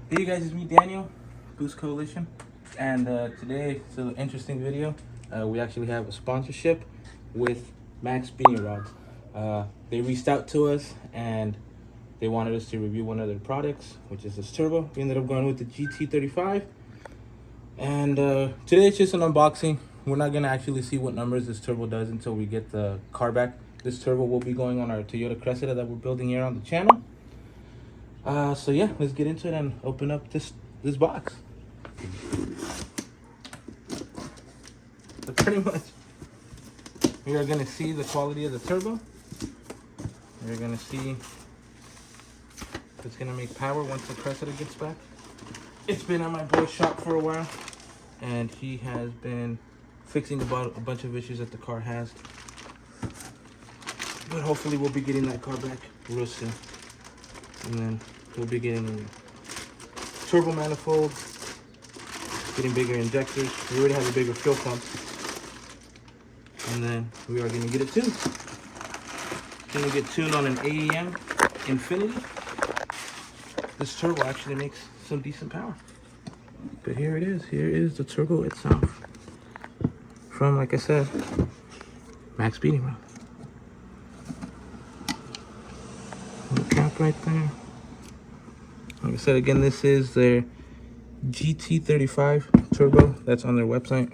Hey you guys, it's me Daniel, BoostCoalition, and today it's an interesting video. We actually have a sponsorship with MaxpeedingRods. They reached out to us and they wanted us to review one of their products, which is this turbo. We ended up going with the GT35, and today it's just an unboxing. We're not gonna actually see what numbers this turbo does until we get the car back. This turbo will be going on our Toyota Cressida that we're building here on the channel. So yeah, let's get into it and open up this box. So pretty much, we are gonna see the quality of the turbo. We're gonna see if it's gonna make power once the Cressida gets back. It's been at my boy's shop for a while, and he has been fixing about a bunch of issues that the car has. But hopefully we'll be getting that car back real soon. And then we'll be getting a turbo manifold, getting bigger injectors. We already have a bigger fuel pump. And then we are going to get it tuned. Going to get tuned on an AEM Infinity. This turbo actually makes some decent power. But here it is. Here is the turbo itself. From, like I said, MaxpeedingRods. Little cap right there. Like I said, again, this is their GT35 turbo. That's on their website.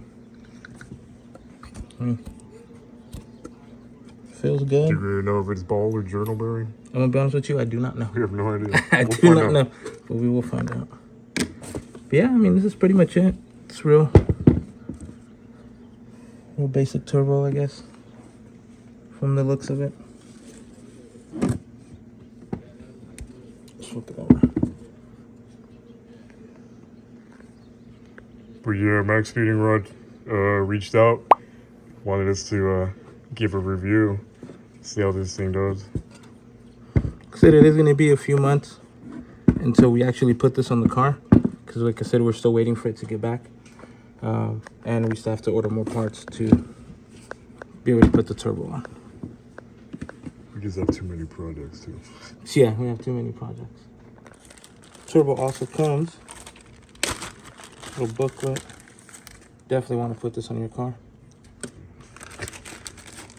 Feels good. Do you know if it's ball or journal bearing? I'm gonna be honest with you, I do not know. We have no idea. I do not know, but we will find out. But yeah, I mean, this is pretty much it. It's real basic turbo, I guess, from the looks of it. Flip it over. But yeah, MaxpeedingRods reached out, wanted us to give a review, see how this thing does. Like I said, it is going to be a few months until we actually put this on the car, because like I said, we're still waiting for it to get back, and we still have to order more parts to be able to put the turbo on. We just have too many projects too. Yeah, we have too many projects. Turbo also comes a little booklet. Definitely want to put this on your car.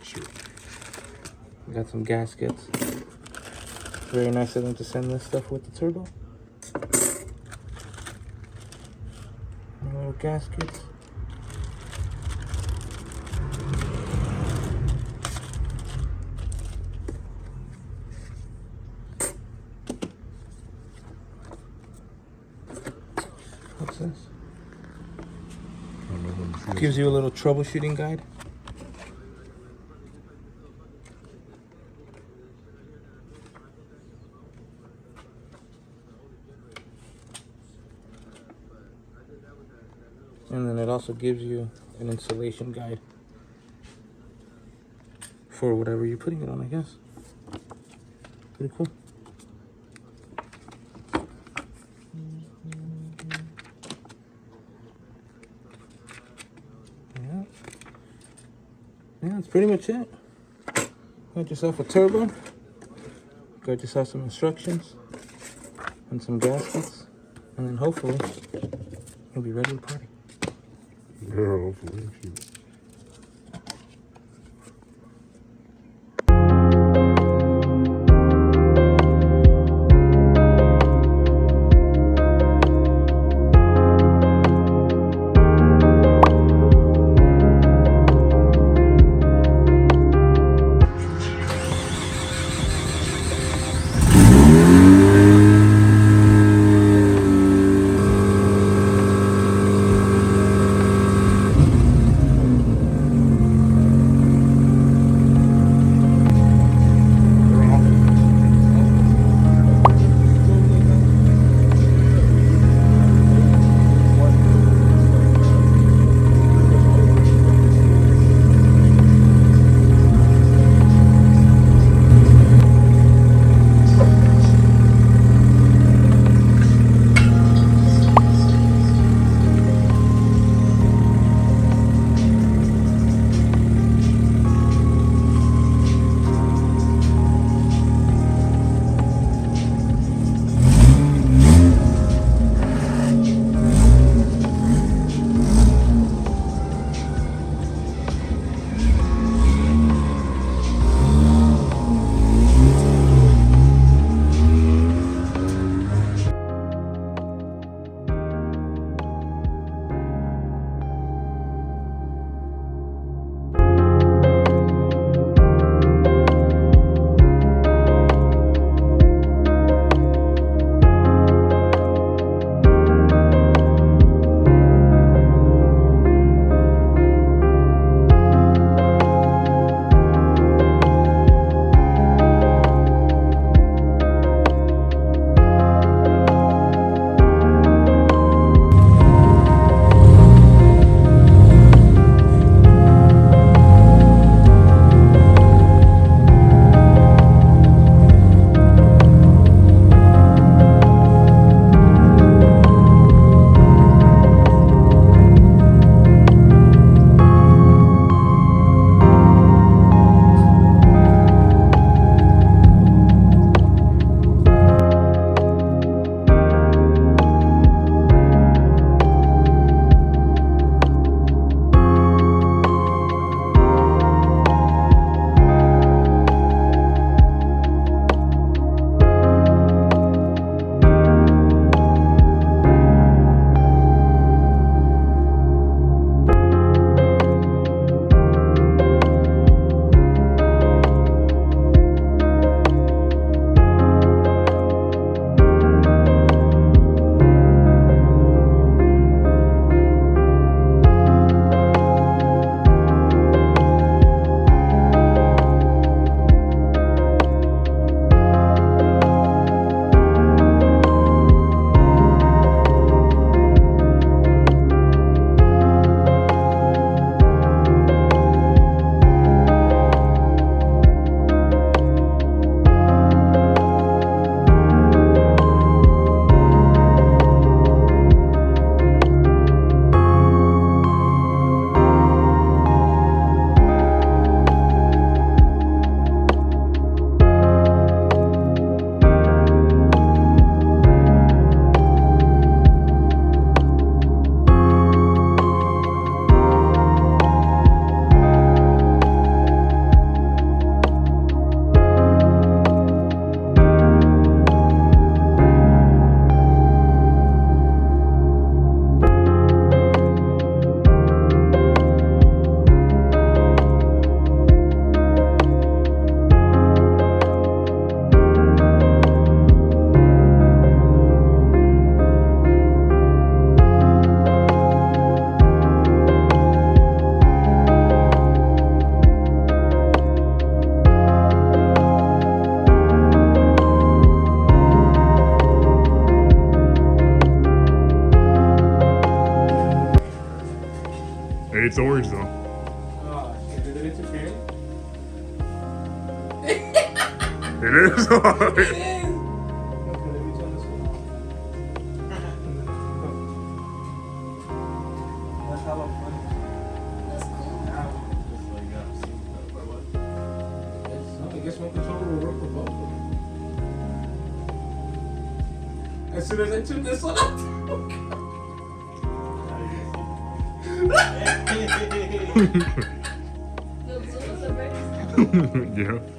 Sure. We got some gaskets. Very nice of them to send this stuff with the turbo. Little gaskets. What's this? Gives you a little troubleshooting guide. And then it also gives you an installation guide for whatever you're putting it on, I guess. Pretty cool. Yeah, that's pretty much it. Got yourself a turbo. Got yourself some instructions and some gaskets, and then hopefully you'll be ready to party. Yeah, hopefully. It's orange though. Oh, shit. Is it interfering? It is. It is! Okay, let me turn this one off. That's how I'm funny. That's cool. Now, just like, see for what? I guess one controller will work for both of them. As soon as I turn this one off. The blue is the red. Yeah.